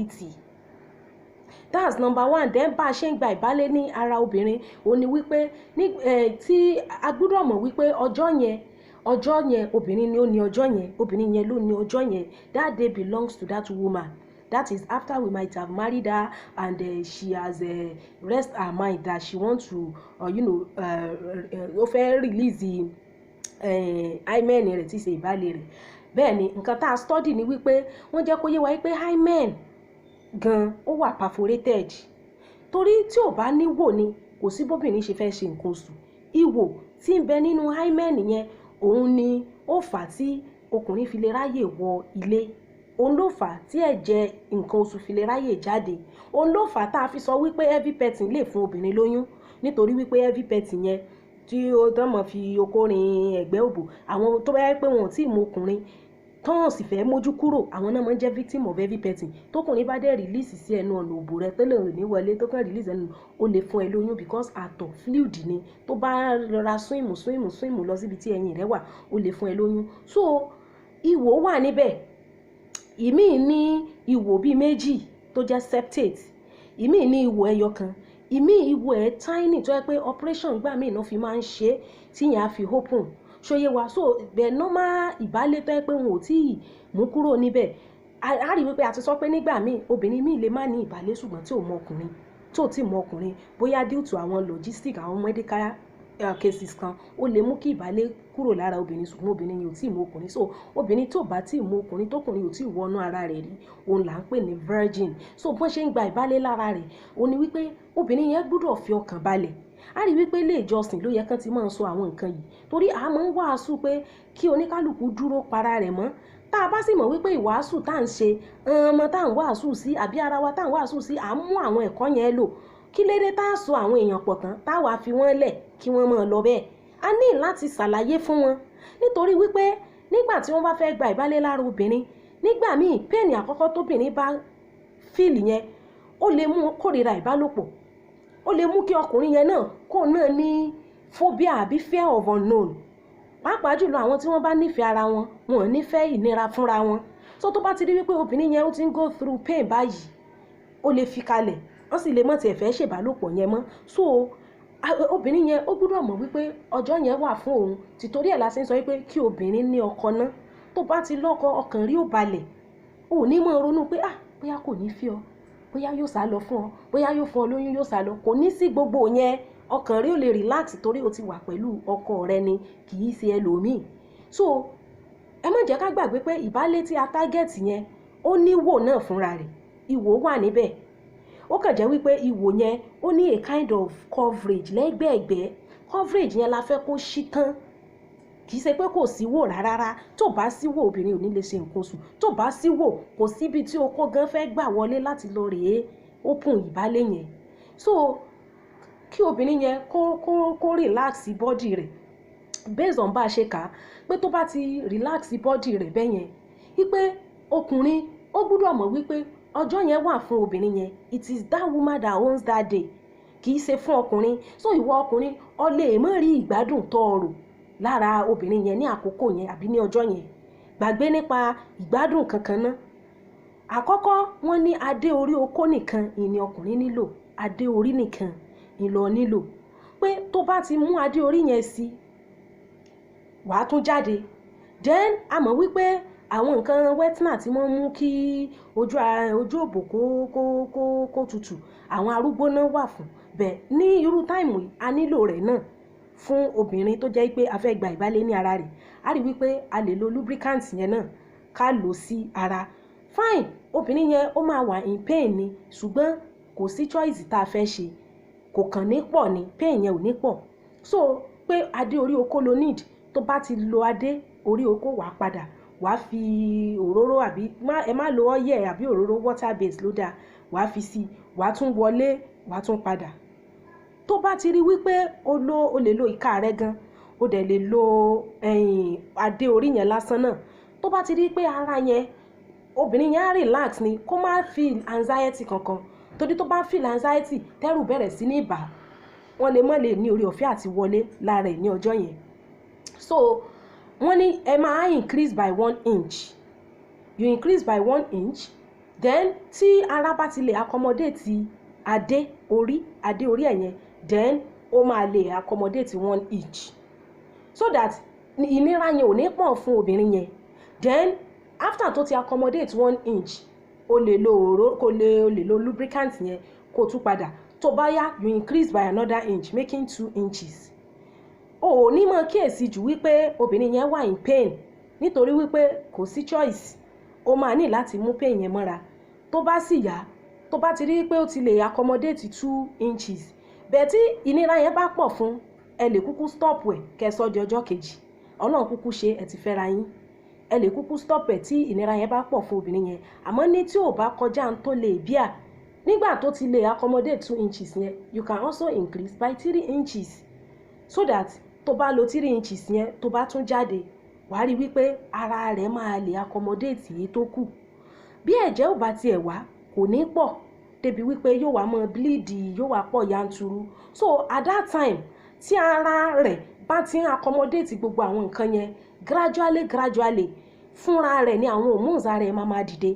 fertility. That's number one. Then bá a ṣe ń gba ìbálé ní ara obìnrin ó ní wípé tí a gbọ́dọ̀ mọ̀ wípé ọjọ́ yẹn obìnrin ni ó ní ọjọ́ yẹn, obìnrin yẹn ló ní ọjọ́ yẹn. That day belongs to that woman. That is after we might have married her and she has rest her mind that she wants to ó fẹ́ release hymen rẹ̀ tí ṣe ìbálé rẹ̀. Bẹ́ẹ̀ ni nǹkan tá a study ni wípé wọ́n jẹ́ kó yé wa wípé hymen gan ó wà perforated, torí tí ò bá níwò ni kò sí bóbìnrin ṣe fẹ́ ṣe nǹkan oṣù. Ìwò tí ń bẹ nínú hymen yẹn òun ni ó fà tí ọkùnrin fi lè ráyè wọ ilé, òun ló fà tí ẹ̀jẹ̀ nǹkan oṣù fi lè ráyè jáde, òun ló fà tá a fi sọ wípé heavy petting lè fún obìnrin lóyún, nítorí wípé heavy petting yẹn tí ó tán mọ̀ fi okó rin ẹ̀gbẹ́ òbò, àwọn tó bá yẹ pé wọn ò tí ì mọ ọkùnrin tán sì fẹ́ mójú kúrò, àwọn náà máa ń jẹ́ victim of heavy petting. Tókùnrin bá dẹ̀ release sí ẹnu ọ̀nà òbò rẹ tó lè ní wọlé, tó kàn release ẹnu, ó lè fún ẹ lóyún because àtọ̀ fluid ni, tó bá rọra swim lọ síbi tí ẹyin rẹ wà, ó lè fún ẹ lóyún. So ìwò wà níbẹ̀. Ìmíì ní ìwò bíi méjì tó jẹ́ septate, ìmíì ní ìwò ẹyọ kan, ìmíì ìwò ẹ̀ tiny tó yẹ pé operation gbà míì náà fi máa ń ṣe tí yẹn á fi open. Ṣóyé wa, so bẹ́ẹ̀ normal ìbálé tó yẹ pé wọn ò tí ì mú kúrò níbẹ̀. A rí wípé a ti sọ pé nígbà míì obìnrin míì lè má ní ìbálé ṣùgbọ́n tí ò mọ ọkùnrin, tí ò tí ì mọ ọkùnrin, bóyá due to àwọn logistic àwọn medical cases kan, ó lè mú kí ìbálé kúrò lára obìnrin ṣùgbọ́n obìnrin yìí ò tí ì mọ ọkùnrin. So obìnrin tó bá tí ì mọ ọkùnrin, tókùnrin ò tí ì wọnú ara rẹ̀ rí, òun là ń pè ní virgin. So bọ́n ṣe ń gba ìbálé lára rẹ̀ ó ní wípé obìnrin yẹn gbọ́dọ̀ fi ọkàn balẹ̀. A rí wípé ilé ìjọsìn ló yẹ kán ti máa sọ àwọn nǹkan yìí, torí a máa ń wàásù pé kí oníkálukú dúró para rẹ̀ mọ́. Tá a bá sì mọ̀ wípé ìwàásù tá à ń ṣe ọmọ tá à ń wàásù sí àbí ara wa tá à ń wàásù sí, à ń mú àwọn ẹ̀kọ́ yẹn lò, kí lédè tá a sọ àwọn èèyàn pọ̀ tán tá a wá fi wọ́n lẹ̀ kí wọ́n máa lọ bẹ́ẹ̀. A ní láti ṣàlàyé fún wọn, nítorí wípé nígbà tí wọ́n bá fẹ́ gba ìbálé lára obìnrin, nígbà míì pain àkọ́kọ́ tóbìnrin bá feel yẹn ó lè mú kórìíra ìbálòpọ̀, ó lè mú kí ọkùnrin yẹn náà kó náà ní phobia àbí fear of unknown. Pàápàá jùlọ àwọn tí wọ́n bá nífẹ̀ẹ́ ara wọn, wọn ò nífẹ̀ẹ́ ìnira fúnra wọn. So tó bá ti rí wípé obìnrin yẹn ó ti ń go through pain báyìí, ó lè fi kalẹ̀, wọ́n sì lè mọ̀ tí ẹ fẹ́ ṣèbálòpọ̀ yẹn mọ́. So obìnrin yẹn ó gbọ́dọ̀ mọ̀ wípé ọjọ́ yẹn wà fún òun. Tìtorí ẹ̀ la ṣe ń sọ wípé kí obìnrin ní ọkọ náà. Tó bá ti lọ́kọ, ọkàn rí ó balẹ̀, ò ní mọ̀ ronú pé bóyá kò ní fi ọ, bóyá yóò sá lọ fún ọ, bóyá yóò fún ọ lóyún yóò sá lọ. Kò ní sí gbogbo yẹn, ọkàn rí ó lè relax torí ó ti wà pẹ̀lú ọkọ rẹ ni, kì í ṣe ẹlòmíì. So ẹ má jẹ́ ká gbàgbé pé ìbálé tí a target yẹn ó ní ìwò náà fúnra rẹ̀, ìwò wà níbẹ̀. Ó kàn jẹ́ wípé ìwò yẹn ó ní a kind of coverage lẹ́gbẹ̀ẹ́gbẹ́. Coverage yẹn la fẹ́ kó ṣí tán, kì í ṣe pé kò sí wò rárá. Tó bá sí wò obìnrin ò ní lè ṣe nǹkan oṣù, tó bá sí wò kò síbi tí okó gan fẹ́ gbà wọlé láti lọ rèé open ìbálé yẹn. So kí obìnrin yẹn kó relax body rẹ̀ based on bá a ṣe kà á, pé tó bá ti relax body rẹ̀ bẹ́ẹ̀ yẹn, wípé ọkùnrin ó gbọ́dọ̀ mọ̀ wípé ọjọ́ yẹn wà fún obìnrin yẹn. It is that woman that owns that day, kì í ṣe fún ọkùnrin. So ìwọ ọkùnrin o lè má rí ìgbádùn tó ọrọ̀ lára obìnrin yẹn ní àkókò yẹn àbí ní ọjọ́ yẹn. Gbàgbé nípa ìgbádùn kankan náà. Àkọ́kọ́ wọ́n ní adé orí okó nìkan ìní ọkùnrin nílò, adé orí nìkan ìlọ nílò. Pé tó bá ti mú adé orí yẹn sí, wàá tún jáde. Then a mọ̀ wípé àwọn nǹkan wetna tí wọ́n mú kí ojú òbò kó tutù, àwọn arúgbó náà wà fún bẹ́ẹ̀. Ní irú táìmù yìí a nílò rẹ̀ náà fún obìnrin tó jẹ́ pé a fẹ́ gba ìbálé ní ara rẹ̀. A rí wípé a lè lo lubricant yẹn náà ká lò sí ara. Fine, obìnrin yẹn ó máa wà in pain ni, ṣùgbọ́n kò sí choice tá a fẹ́ ṣe, kò kàn ní pọ̀ ni, pain yẹn ò ní pọ̀. So pé adé orí okó lo need, tó bá ti lo adé orí okó wàá padà, wàá fi òróró àbí ẹ má lo oil àbí òróró water base ló dáa, wàá fi sí, wàá tún wọlé, wàá tún padà. Tó bá ti rí wípé o lè lo ìka rẹ gan, o dẹ̀ lè lo adé orí yẹn lásán náà. Tó bá ti rí pé ara yẹn obìnrin yẹn á relax ni, kó má feel anxiety kankan, torí tó bá feel anxiety tẹ́rù bẹ̀rẹ̀ sí ní bà, wọ́n lè má lè ní orí ọ̀fẹ́ àti wọlé lára ẹ̀ ní ọjọ́ yẹn. So wọ́n ní ẹ máa increase by 1 inch. You increase by 1 inch, then tí ara bá ti lè accommodate adé orí ẹ̀ yẹn, then ó máa lè accommodate 1 inch so that ìnira yẹn ò ní pọ̀ fún obìnrin yẹn. Then after tó ti accommodate 1 inch o lè lo lubricant yẹn kó tún padà, tó bá yá you increase by another inch making 2 inches. O ò ní mọ̀ kíyèsí jù wípé obìnrin yẹn wà in pain nítorí wípé kò sí choice, ó máa ní láti mú pain yẹn mọ́ra. Tó bá sì yá, tó bá ti rí pé ó ti lè accommodate 2 inches bẹ́ẹ̀ tí ìnira yẹn bá pọ̀ fún, ẹ lè kúkú stop ẹ̀ kẹsọ́ di ọjọ́ kejì. Ọlọ́run kúkú ṣe ẹ ti fẹ́ra yín, ẹ lè kúkú stop ẹ̀ tí ìnira yẹn bá pọ̀ fún obìnrin yẹn. Àmọ́ ní tí ò bá kọjá ń tó lè bíà, nígbà tó ti lè accommodate 2 inches yẹn, you can also increase by 3 inches so that tó bá lo 3 inches yẹn tó bá tún jáde, wàá rí wípé ara rẹ̀ máa lè accommodate èyí tó kù. Bí ẹ̀jẹ̀ ò bá tiẹ̀ wá kò ní pọ̀ débi wípé yóò wá mọ́ bleed, yóò wá pọ̀ yanturu. So at that time tí ara rẹ̀ bá ti ń accommodate gbogbo àwọn nǹkan yẹn gradually fúnra rẹ̀ ni àwọn hormones ara ẹ̀ máa dìde.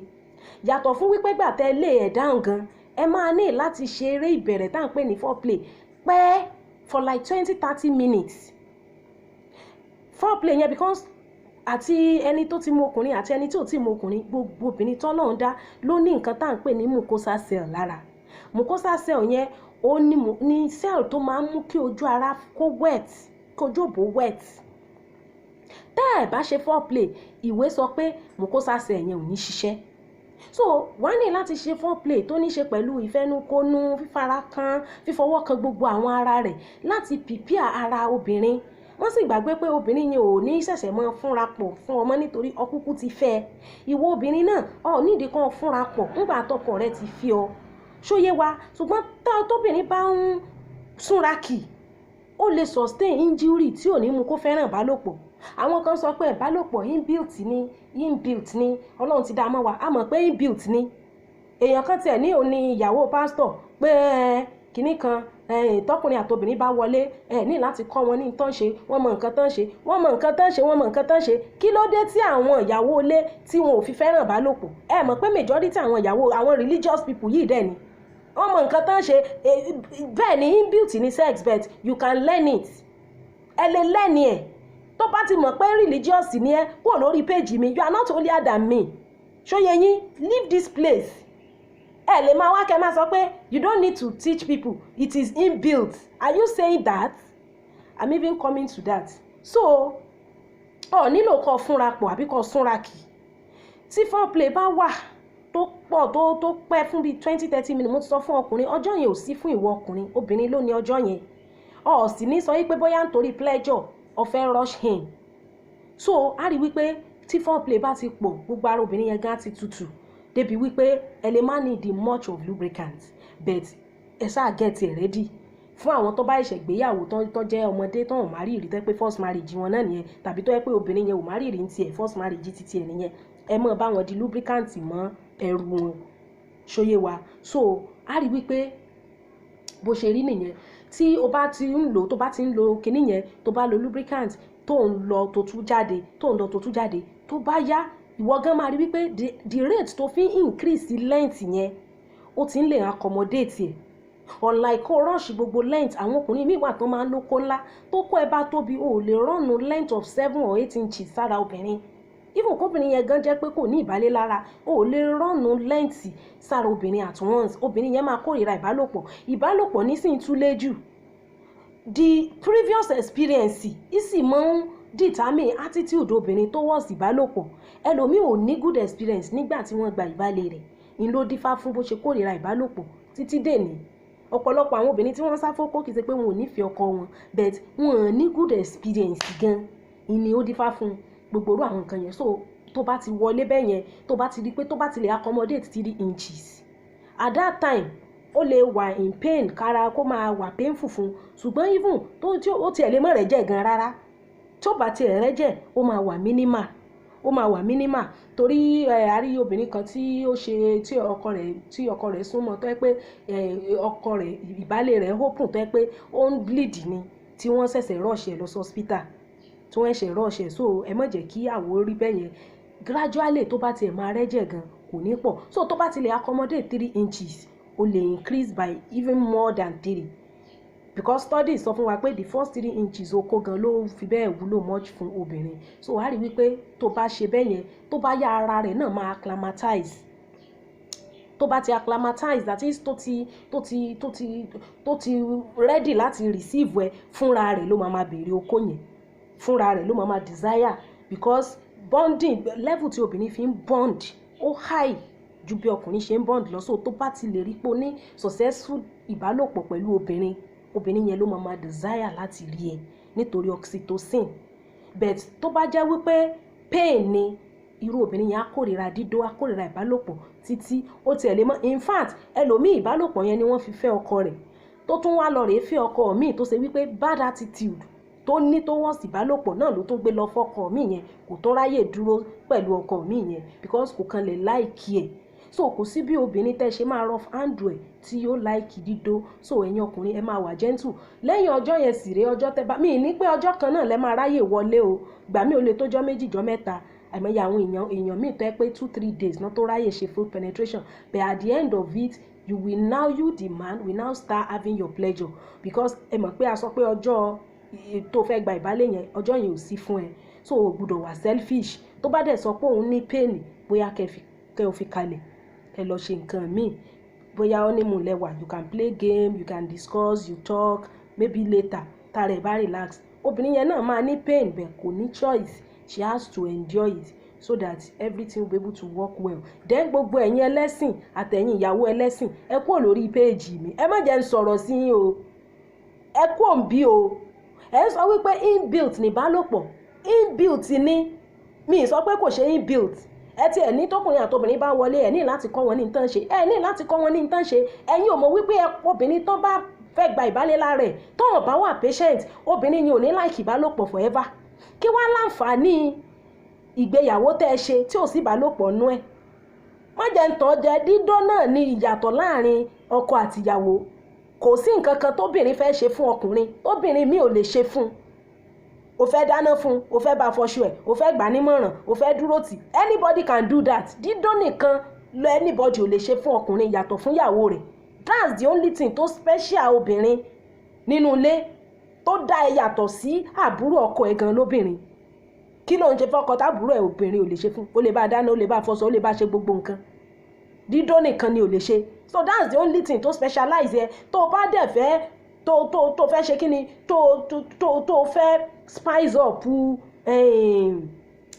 Yàtọ̀ fún wípé gbà tẹ́ lé ẹ̀ down gan, ẹ máa ní láti ṣe eré ìbẹ̀rẹ̀ tá à ń pè ní foreplay pẹ́ for like 20-30 minutes. Foreplay yẹn because àti ẹni tó ti mọ ọkùnrin àti ẹni tí ò tí mọ ọkùnrin, gbogbo obìnrin tó náà ń dá ló ní nǹkan tá à ń pè ní mucosa cell lára. Mucosa cell yẹn ó ní cell tó máa ń mú kí ojú ara kó wet, kí ojú òbó wet. Tẹ́ ẹ̀ bá ṣe foreplay, ìwé sọ pé mucosa cell yẹn ò ní ṣiṣẹ́. So wọ́n ní láti ṣe foreplay tó ní ṣe pẹ̀lú ìfẹnukonu, fífarakàn, fífọwọ́ kan gbogbo àwọn ara rẹ̀ láti prepare ara obìnrin. Wọ́n sì gbàgbé pé obìnrin yẹn ò ní ṣẹ̀ṣẹ̀ mọ́ fúnra pọ̀ fún ọmọ nítorí ọkùnkùn ti fẹ́. Ìwọ obìnrin náà ò nídìí kan fúnra pọ̀ nígbà tọkọ rẹ ti fi ọ. Ṣóyé wa, ṣùgbọ́n tóbìnrin bá ń súnra kì, ó lè sustain injury tí ò ní mú kó fẹ́ràn ìbálòpọ̀. Àwọn kan sọ pé ìbálòpọ̀ inbuilt ni Ọlọ́run ti dá mọ́ wa, a mọ̀ pé inbuilt ni. Èèyàn kan tiẹ̀ ní òní ìyàwó pásítọ̀ pé kinní kan tọkùnrin àtobìnrin bá wọlé ní láti kọ́ wọn ní tán ṣe, wọ́n mọ nǹkan tán ṣe, wọ́n mọ nǹkan tán ṣe. Kí ló dé tí àwọn ìyàwó ilé tí wọn ò fi fẹ́ràn ìbálòpọ̀? Ẹ mọ̀ pé majority àwọn religious people yìí dẹ̀ ni wọ́n mọ nǹkan tán ṣe. Bẹ́ẹ̀ ni inbuilt ni sex, but you can learn it. Ẹ lè learn ẹ̀. Tó bá ti mọ̀ pé religious ni ẹ, kúrò lórí page mi, you are not holier than me. Ṣóyé yín, leave this place. Ẹ lè máa wá kẹ́ máa sọ pé you don't need to teach people, it is inbuilt. Are you saying that? I'm even coming to that. So nílò kó fúnra pọ̀ àbí kó súnra kì. Tí foreplay bá wà tó pọ̀ tó pẹ́ fún bíi 20-30 minutes, mo ti sọ fún ọkùnrin ọjọ́ yẹn ò sí fún ìwọ ọkùnrin, obìnrin ló ní ọjọ́ yẹn. Ó sì ní sọ wípé bóyá nítorí pleasure ó fẹ́ rush in. So a rí wípé tí foreplay bá ti pọ̀, gbogbo ara obìnrin yẹn gan ti tutù débi wípé ẹ lè má need much of lubricant, but ẹ ṣáà get it ready fún àwọn tó bá ìṣègbéyàwó tó jẹ́ ọmọdé tó ò má rí rí tẹ́ pé first marriage wọn náà nìyẹn, tàbí tó yẹ pé obìnrin yẹn ò má rí rí ní tiẹ̀ first marriage ti tiẹ̀ nìyẹn. Ẹ mọ̀ bá wọn di lubricant mọ́ ẹrù wọn. Ṣóyé wa, so a rí wípé bó ṣe rí nìyẹn. Tí o bá ti ń lò, tó bá ti ń lo kinní yẹn, tó bá lo lubricant tó ń lọ tó tún jáde, tó bá yá, ìwọ gan máa rí wípé the rate tó fi increase length yẹn ó ti ń lè accommodate ẹ̀. Unlike kó rush gbogbo length, àwọn ọkùnrin míì wà tó máa ń lóko ńlá tó kó ẹ bá tóbi, o ò lè rọ́ọ̀nù length of 7 or 8 inches sára obìnrin. Even kóbìnrin yẹn gan jẹ́ pé kò ní ìbálé lára, o ò lè rọ́ọ̀nù length sára obìnrin at once. Obìnrin yẹn máa kórìíra ìbálòpọ̀ nísìnyí tún lé jù. The previous experience ìsì máa ń determine attitude obìnrin towards ìbálòpọ̀. Ẹlòmíì ò ní good experience nígbà tí wọ́n gba ìbálé rẹ̀, ń ló dífá fún bó ṣe kórìíra ìbálòpọ̀ títí dèní. Ọ̀pọ̀lọpọ̀ àwọn obìnrin tí wọ́n sá fókó kì í ṣe pé wọn ò nífẹ̀ẹ́ ọkọ wọn, but wọn ò ní good experience gan, ìní ó dífá fún gbogbo irú àwọn nǹkan yẹn. So tó bá ti wọlé bẹ́ẹ̀ yẹn, tó bá ti rí pé tó bá ti lè accommodate 3 inches at that time, ó lè wà in pain, kára kó máa wà painful fún. Ṣùgbọ́n even tí ó tiẹ̀ lè mọ̀ rẹ̀ jẹ́ gan rárá, tó bá tiẹ̀ rẹ̀ jẹ́ ó máa wà minimal. Torí a rí obìnrin kan tí ó ṣe tí ọkọ rẹ̀ súnmọ́ tó yẹ pé ọkọ rẹ̀ ìbálé rẹ̀ open tó yẹ pé ó ń bleed ni, tí wọ́n ṣẹ̀ṣẹ̀ rush ẹ̀ lọ sí hospital, So ẹ má jẹ́ kí àwọ̀ rí bẹ́ẹ̀ yẹn. Gradually tó bá tiẹ̀ máa rẹ́jẹ̀ gan, kò ní pọ̀. So tó bá ti lè accommodate 3 inches o lè increase by even more than 3 because studies sọ fún wa pé the first 3 inches okó gan ló fi bẹ́ẹ̀ wúlò much fún obìnrin. So wàá rí wípé tó bá ṣe bẹ́ẹ̀ yẹn tó bá yá ara rẹ̀ náà máa acclimatize. Tó bá ti acclimatize, that is tó ti ready láti receive ẹ, fúnra rẹ̀ ló máa béèrè okó yẹn, fúnra rẹ̀ ló máa desire because bonding level tí obìnrin fi ń bond ó high ju bí ọkùnrin ṣe ń bond lọ. So tó bá ti lè rí pé o ní successful ìbálòpọ̀ pẹ̀lú obìnrin yẹn ló máa desire láti rí ẹ nítorí oxytocin. But tó bá jẹ́ wípé pain ni, irú obìnrin yẹn á kórìíra dídó, á kórìíra ìbálòpọ̀ títí ó tiẹ̀ lè mọ́. In fact ẹlòmíì ìbálòpọ̀ yẹn ni wọ́n fi fẹ́ ọkọ rẹ̀ tó tún wá lọ rèé fẹ́ ọkọ míì tó ṣe wípé bad attitude tó ní tó wọ́n sì ìbálòpọ̀ náà ló tún gbé lọ fọ́kọ míì yẹn, kò tó ráyè dúró pẹ̀lú ọkọ míì yẹn because kò kan lè láìkí ẹ̀. So kò sí bí obìnrin tẹ́ ṣe máa rough handle ẹ̀ tí yóò láìkí dídó. So ẹ̀yin ọkùnrin ẹ máa wà gentle. Lẹ́yìn ọjọ́ yẹn sì rèé ọjọ́ tẹ́ bá mi ní pé ọjọ́ kan náà lẹ máa ráyè wọlé o, gbà mí ò lè tójọ́ méjì jọ́ mẹ́ta. Àìmọye àwọn èèyàn míì tó yẹ pé 2-3 days náà tó ráyè ṣe full penetration, but at the end of it you the man will now start having your pleasure because ẹ mọ̀ pé a sọ pé ọjọ́ tó fẹ́ gba ìbálẹ̀ yẹn ọjọ́ yẹn ò sí fún ẹ. So o gbọ́dọ̀ wà selfish. Tó bá dẹ̀ sọ pé òun ní pain bóyá kẹ́ ò fi kalẹ̀ ẹ lọ ṣe nǹkan míì, bóyá honeymoon lẹ́wà, you can play game, you can discuss, you talk, maybe later tara ẹ̀ bá relax. Obìnrin yẹn náà máa ní pain bẹ̀ kò ní choice, she has to endure it so that everything will be able to work well. Then gbogbo ẹ̀yin ẹlẹ́sìn àtẹ̀yin ìyàwó ẹlẹ́sìn ẹ kúrò lórí péèjì mi, ẹ má jẹ́ ń sọ̀rọ̀ sí yín o, ẹ kúrò ń bí o. Ẹ sọ wípé inbuilt ní ìbálòpọ̀, inbuilt ni, mi sọ pé kò ṣe inbuilt. Ẹ ti ẹ̀ ní tókùnrin àtobìnrin bá wọlé ẹ̀ ní láti kọ́ wọn ní nǹkan ṣe, ẹ ní láti kọ́ wọn ní nǹkan ṣe. Ẹ̀yin ò mọ̀ wípé obìnrin tó bá fẹ́ gba ìbálẹ̀ lára ẹ̀ tó wọn bá wà patient, obìnrin yìí ò ní like ìbálòpọ̀ forever. Kí wá láǹfààní ìgbéyàwó tẹ́ ẹ ṣe tí ò sí ìbálòpọ̀ nú ẹ̀? Má jẹ́ ń tàn jẹ, dídó náà ni ìyàtọ̀ láàrin ọkọ àtìyàwó. Kò sí nǹkan kan tóbìnrin fẹ́ ṣe fún ọkùnrin tóbìnrin mi ò lè ṣe fún. O fẹ́ dáná fún, o fẹ́ bá fọṣọ ẹ̀, o fẹ́ gbà nímọ̀ràn, o fẹ́ dúró tì, anybody can do that. Dídó nìkan lọ anybody ò lè ṣe fún ọkùnrin yàtọ̀ fún ìyàwó rẹ̀. That's the only thing tó special obìnrin nínú ilé tó dá ẹ yàtọ̀ sí àbúrò ọkọ ẹ̀ gan lóbìnrin. Kí ló ń ṣe fọ́kọ tábúrò ẹ̀ obìnrin ò lè ṣe fún? O lè bá dáná, o lè bá fọṣọ, o lè bá ṣe gbogbo nǹkan. Dídó nìkan ni ò lè ṣe. So that's the only thing tó specialize ẹ. Tó bá dẹ̀ fẹ́ tó fẹ́ ṣe kí ni tó fẹ́ spice up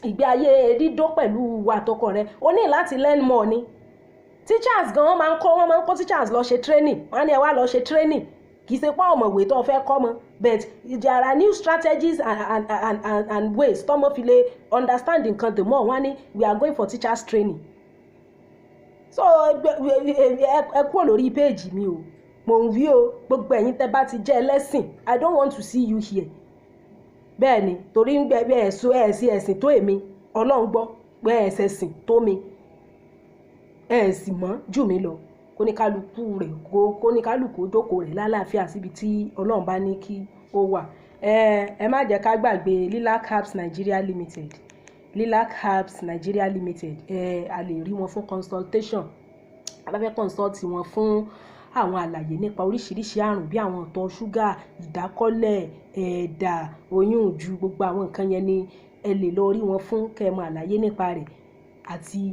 ìgbé ayé dídó pẹ̀lú àtọkọ rẹ, o ní láti learn more ni. Teachers gan wọ́n máa ń kó teachers lọ ṣe training, wọ́n ní ẹ wá lọ ṣe training. Kì í ṣe pé ọ̀mọ̀wé tó fẹ́ kọ́ mọ́, but there are new strategies and ways tọ́mọ fi lè understand nǹkan the more. Wọ́n ní we are going for teachers training. So ẹ kúrò lórí péèjì mi o, mo ń wí o, gbogbo ẹ̀yin tẹ́ bá ti jẹ́ ẹlẹ́sìn, I don't want to see you here. Bẹ́ẹ̀ ni, torí ń gbẹ bí ẹ̀sìn tó èmi, Ọlọ́run gbọ́ pé ẹ̀sìn tó mi, ẹ̀sìn mọ́ jù mí lọ. Kóníkálùkù jókòó rẹ̀ lálàáfíà síbi tí Ọlọ́run bá ní kí ó wà. Ẹ má jẹ́ ká gbàgbé Lilac Herbs Nigeria Limited. Lilac Herbs Nigeria Limited, a lè rí wọn fún consultation. A bá fẹ́ consult wọn fún àwọn àlàyé nípa oríṣiríṣi àrùn bí àwọn ìtọ̀ ṣúgà, ìdákọ́lẹ̀, ẹ̀dà, oyún ìju, gbogbo àwọn nǹkan yẹn ni ẹ lè lọ rí wọn fún kẹ́ mọ̀ àlàyé nípa rẹ̀ àti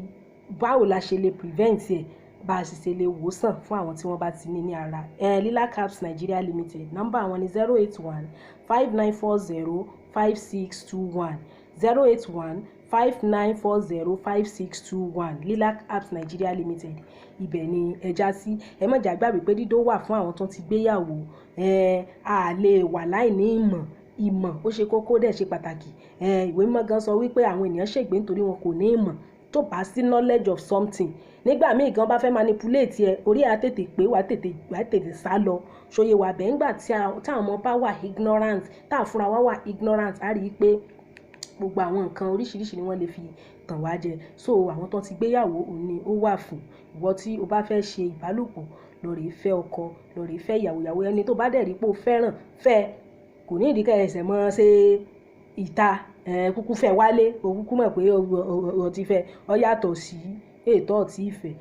báwo la ṣe lè prevent ẹ̀, bá a sì ṣe lè wòsàn fún àwọn tí wọ́n bá ti ní ara. Lilac Herbs Nigeria Limited, nọ́mbà wọn ni 081-5940-5621 081-5940-5621 Lilac Herbs Nigeria Limited. Ibẹ̀ ni ẹja sí. Ẹ má jà gbàgbé pé dídó wà fún àwọn tó ti gbéyàwó. A lè wà láìní ìmọ̀ ó ṣe kókó dẹ̀ ṣe pàtàkì. Ìwé mímọ́ gan sọ wípé àwọn ènìyàn ṣègbé nítorí wọn kò ní ìmọ̀. Tó bá sí knowledge of something, nígbà míì gan bá fẹ́ manipulate ẹ, orí á tètè pé wà tètè sá lọ. Ṣòye wà bẹ́ẹ̀ ńgbà tí àwọn ọmọ bá wà ignorant, tá a fúnra wa wà ignorant, á rí i pé gbogbo àwọn nǹkan oríṣiríṣi ni wọ́n lè fi tàn wá jẹ. So àwọn tó ti gbéyàwó òun ni ó wà fún. Ìwọ tí o bá fẹ́ ṣe ìbálòpọ̀, lọ rèé fẹ́ ọkọ, lọ rèé fẹ́ ìyàwó ẹni tó bá dẹ̀ rí pé o fẹ́ràn fẹ́, kò ní ìdí kẹ́ẹ̀sẹ̀ mọ́ ṣe ìta kúkú fẹ́ wálé, o kúkú mọ̀ pé o ti fẹ́, ọ yàtọ̀ sí ètò ọ̀tí ìfẹ́